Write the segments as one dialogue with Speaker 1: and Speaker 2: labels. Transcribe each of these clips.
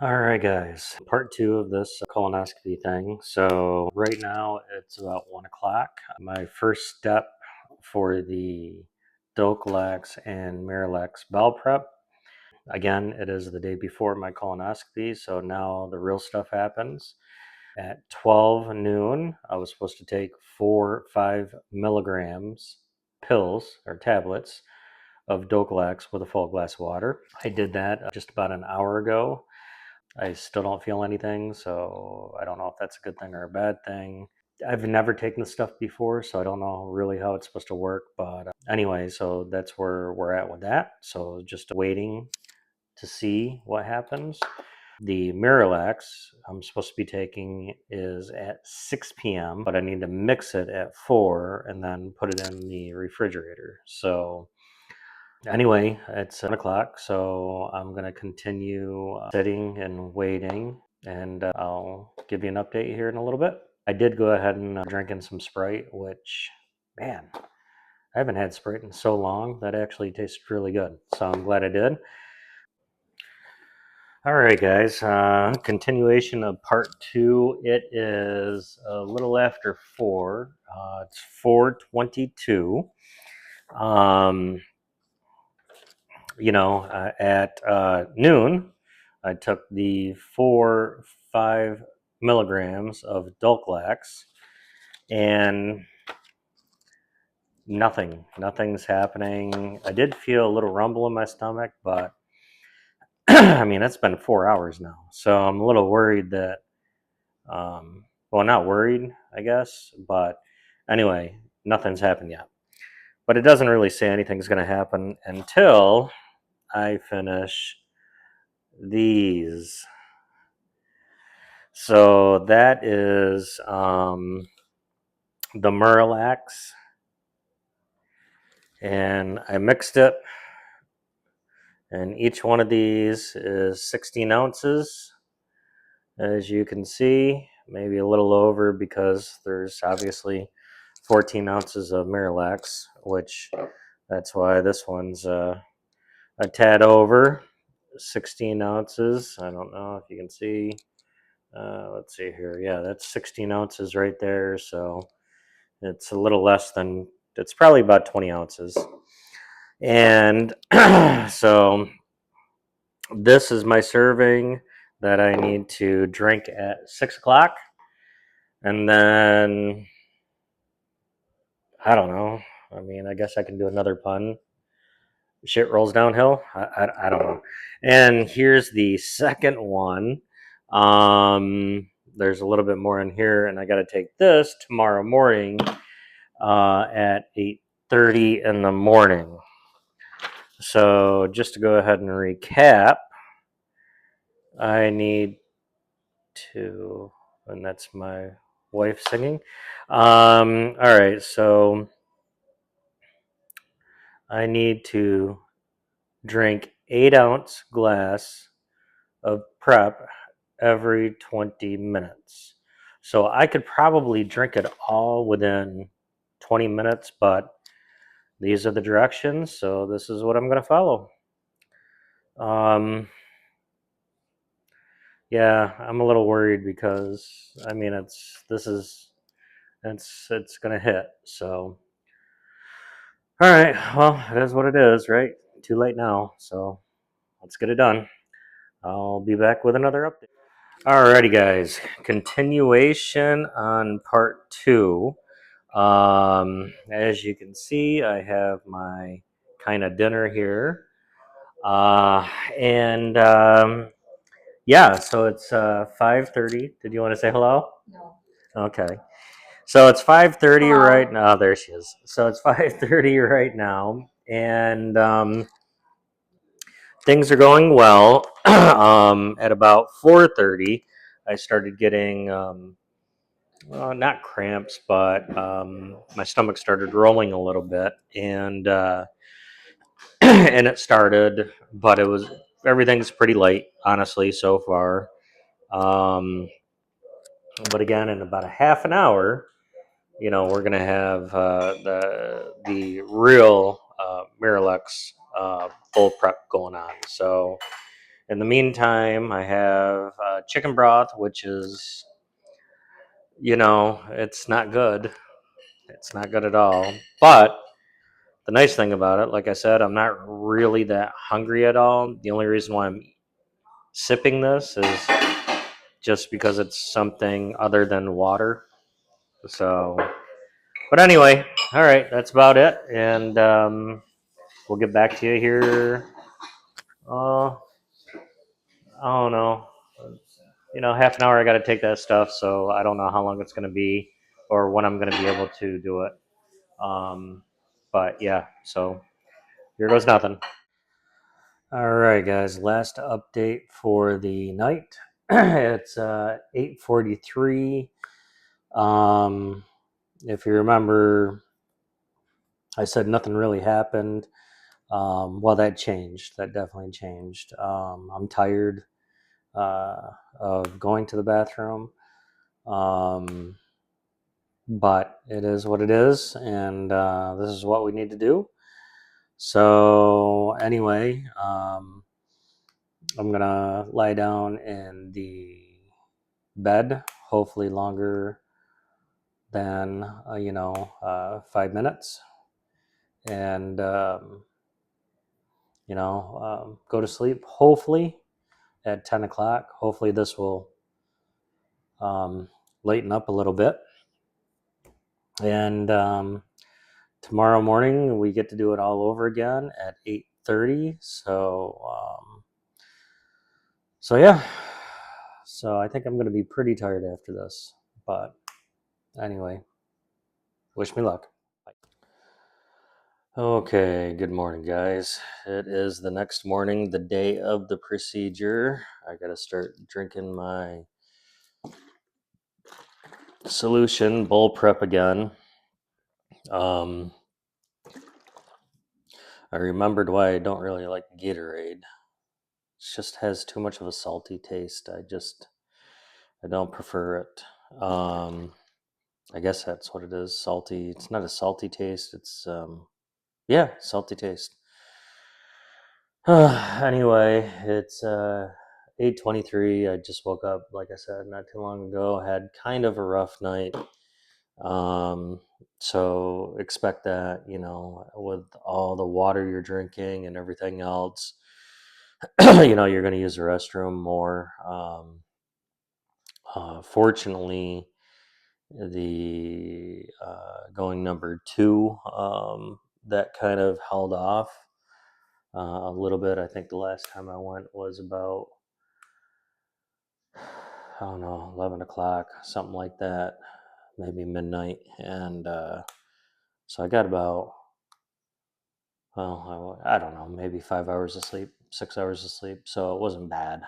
Speaker 1: All right, guys, part two of this colonoscopy thing. So, right now it's about 1 o'clock. My first step for the Doclex and Miralax bowel prep. Again, it is the day before my colonoscopy, so now the real stuff happens. At 12 noon, I was supposed to take 5 milligrams pills or tablets of Doclex with a full glass of water. I did that just about an hour ago. I still don't feel anything, so I don't know if that's a good thing or a bad thing. I've never taken this stuff before, so I don't know really how it's supposed to work. But anyway, so that's where we're at with that. So just waiting to see what happens. The Miralax I'm supposed to be taking is at 6 p.m., but I need to mix it at 4 and then put it in the refrigerator. So anyway, it's 1 o'clock, so I'm going to continue sitting and waiting, and I'll give you an update here in a little bit. I did go ahead and drinking some Sprite, which, man, I haven't had Sprite in so long that actually tastes really good. So I'm glad I did. All right, guys. Continuation of part two. It is a little after 4. It's 4:22. Um, at noon, I took the 5 milligrams of Dulcolax, and nothing's happening. I did feel a little rumble in my stomach, but I mean, it's been 4 hours now, so I'm a little worried that, well, not worried, I guess, but anyway, nothing's happened yet. But it doesn't really say anything's going to happen until I finish these. So that is the Miralax, and I mixed it, and each one of these is 16 ounces. As you can see, maybe a little over because there's obviously 14 ounces of Miralax, which that's why this one's a tad over 16 ounces. I don't know if you can see. Let's see here. Yeah, that's 16 ounces right there. So it's a little less than, it's probably about 20 ounces. And so this is my serving that I need to drink at 6 o'clock. And then, I don't know. I mean, I guess I can do another pun. Shit rolls downhill. I don't know. And here's the second one. There's a little bit more in here, and I got to take this tomorrow morning at 8:30 in the morning. So just to go ahead and recap, I need to, and that's my wife singing. All right, so I need to drink 8-ounce glass of prep every 20 minutes. So I could probably drink it all within 20 minutes, but these are the directions, so this is what I'm going to follow. Yeah, I'm a little worried because I mean it's going to hit. So all right, well, it is what it is, right? Too late now, so let's get it done. I'll be back with another update. Alrighty, guys. Continuation on part two. As you can see, I have my kind of dinner here. And yeah, so it's 5:30. Did you want to say hello?
Speaker 2: No.
Speaker 1: Okay. So it's 5:30 right now. There she is. So it's 5:30 right now, and things are going well. At about 4:30, I started getting well, not cramps, but my stomach started rolling a little bit, and and it started, but it was everything's pretty light, honestly, so far. Um, but again, in about a half an hour, we're gonna have the real Miralax full prep going on. So In the meantime, I have chicken broth, which is, it's not good. It's not good at all. But the nice thing about it, like I said, I'm not really that hungry at all. The only reason why I'm sipping this is just because it's something other than water. So, but anyway, all right, that's about it. And we'll get back to you here. I don't know. Half an hour. I got to take that stuff, so I don't know how long it's going to be or when I'm going to be able to do it. But yeah, so here goes nothing. All right, guys. Last update for the night. It's 8:43. If you remember, I said nothing really happened. Well, that changed. That definitely changed. I'm tired of going to the bathroom. But it is what it is, and this is what we need to do. So anyway, I'm gonna lie down in the bed, hopefully longer than 5 minutes, and go to sleep. Hopefully at 10 o'clock. Hopefully this will um, lighten up a little bit, and tomorrow morning we get to do it all over again at 8:30. So yeah. So I think I'm going to be pretty tired after this. But anyway, wish me luck. Bye. Okay, good morning, guys. It is the next morning, the day of the procedure. I got to start drinking my solution, bowl prep again. Um, I remembered why I don't really like Gatorade. It just has too much of a salty taste. I don't prefer it. I guess that's what it is. Salty. It's not a salty taste. It's yeah, salty taste. Anyway, it's 8:23. I just woke up, like I said, not too long ago. Had kind of a rough night. Um, so expect that, with all the water you're drinking and everything else, you're going to use the restroom more. Fortunately, the going number two, that kind of held off a little bit. I think the last time I went was about, I don't know, 11 o'clock, something like that, maybe midnight. And so I got about, well, I don't know, maybe 5 hours of sleep, 6 hours of sleep. So it wasn't bad,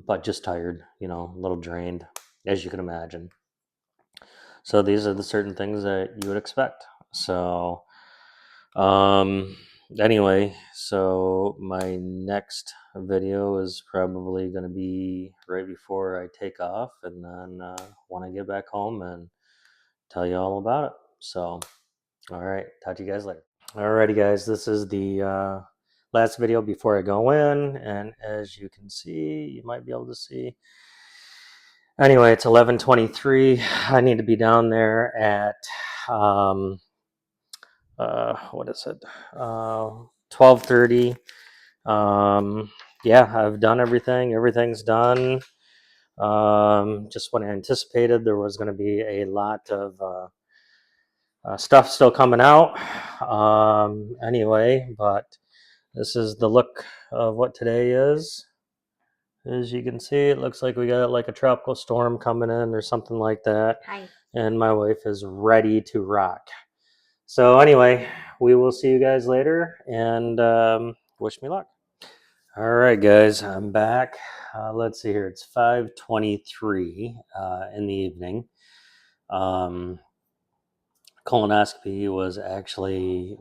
Speaker 1: but just tired, a little drained, as you can imagine. So these are the certain things that you would expect. So, anyway, so my next video is probably going to be right before I take off, and then when I get back home and tell you all about it. So, all right, talk to you guys later. Alrighty, guys, this is the last video before I go in, and as you can see, you might be able to see. Anyway, it's 11:23. I need to be down there at what is it? 12:30. Yeah, I've done everything. Everything's done. Just when I anticipated, there was going to be a lot of stuff still coming out. Anyway, but this is the look of what today is. As you can see, it looks like we got like a tropical storm coming in or something like that.
Speaker 2: Hi.
Speaker 1: And my wife is ready to rock. So anyway, we will see you guys later, and wish me luck. All right, guys, I'm back. Let's see here. It's 5:23 in the evening. Colonoscopy was actually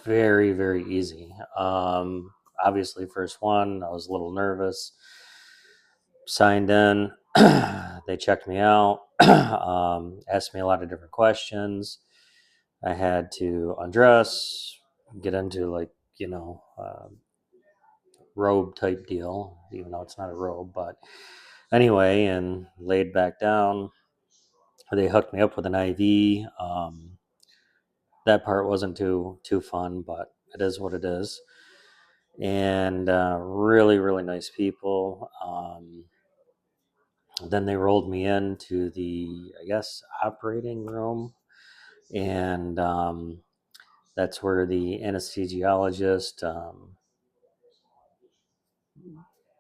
Speaker 1: very, very easy. Obviously, first one, I was a little nervous. Signed in. They checked me out, asked me a lot of different questions. I had to undress, get into, like, robe type deal, even though it's not a robe. But anyway, and laid back down. They hooked me up with an IV. That part wasn't too fun, but it is what it is. And really, really nice people. Then they rolled me into the, I guess, operating room, and that's where the anesthesiologist,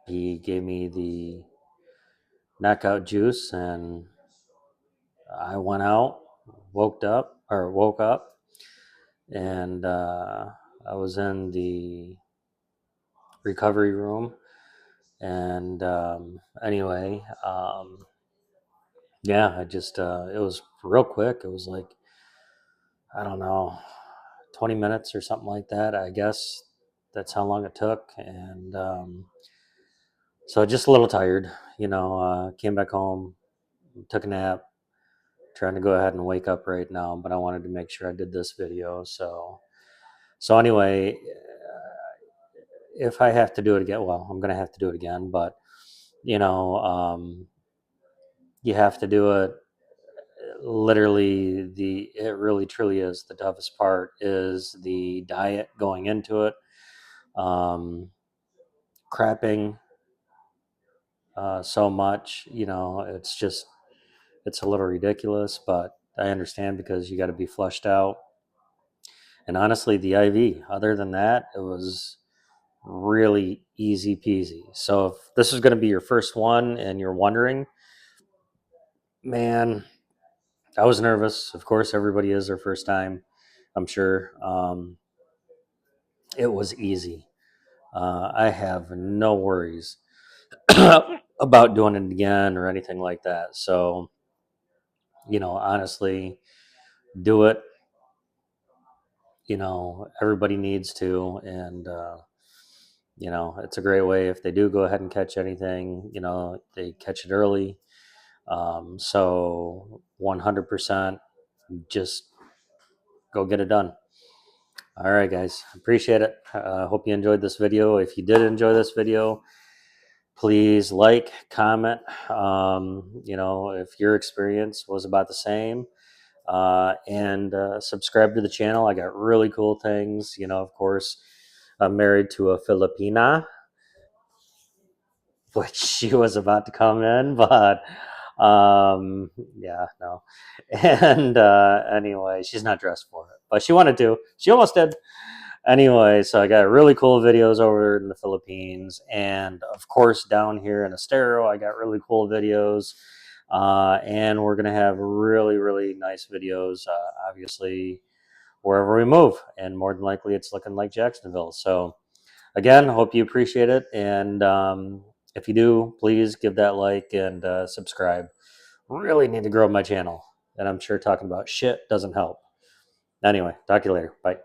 Speaker 1: he gave me the knockout juice, and I went out, woke up, and I was in the recovery room. And anyway, yeah, I just, it was real quick. It was like, I don't know, 20 minutes or something like that. I guess that's how long it took. And so just a little tired, came back home, took a nap, trying to go ahead and wake up right now, but I wanted to make sure I did this video. So anyway, if I have to do it again, well, I'm going to have to do it again, but you know, you have to do it. Literally, it really truly is the toughest part is the diet going into it. Crapping so much, it's a little ridiculous, but I understand because you got to be flushed out. And honestly, the IV, other than that, it was really easy peasy. So if this is going to be your first one and you're wondering, man, I was nervous. Of course, everybody is their first time, I'm sure. It was easy. I have no worries about doing it again or anything like that. So, honestly, do it. Everybody needs to. And, it's a great way if they do go ahead and catch anything, they catch it early. So 100% just go get it done. All right, guys, appreciate it. Hope you enjoyed this video. If you did enjoy this video, please like, comment, if your experience was about the same, and subscribe to the channel. I got really cool things. Of course, I'm married to a Filipina, which she was about to come in, but yeah, no. And anyway, she's not dressed for it, but she wanted to. She almost did. Anyway, so I got really cool videos over in the Philippines, and of course down here in Estero, I got really cool videos, and we're gonna have really, really nice videos, obviously, wherever we move, and more than likely it's looking like Jacksonville. So again, hope you appreciate it, and if you do, please give that like and subscribe. Really need to grow my channel, and I'm sure talking about shit doesn't help. Anyway, talk to you later. Bye.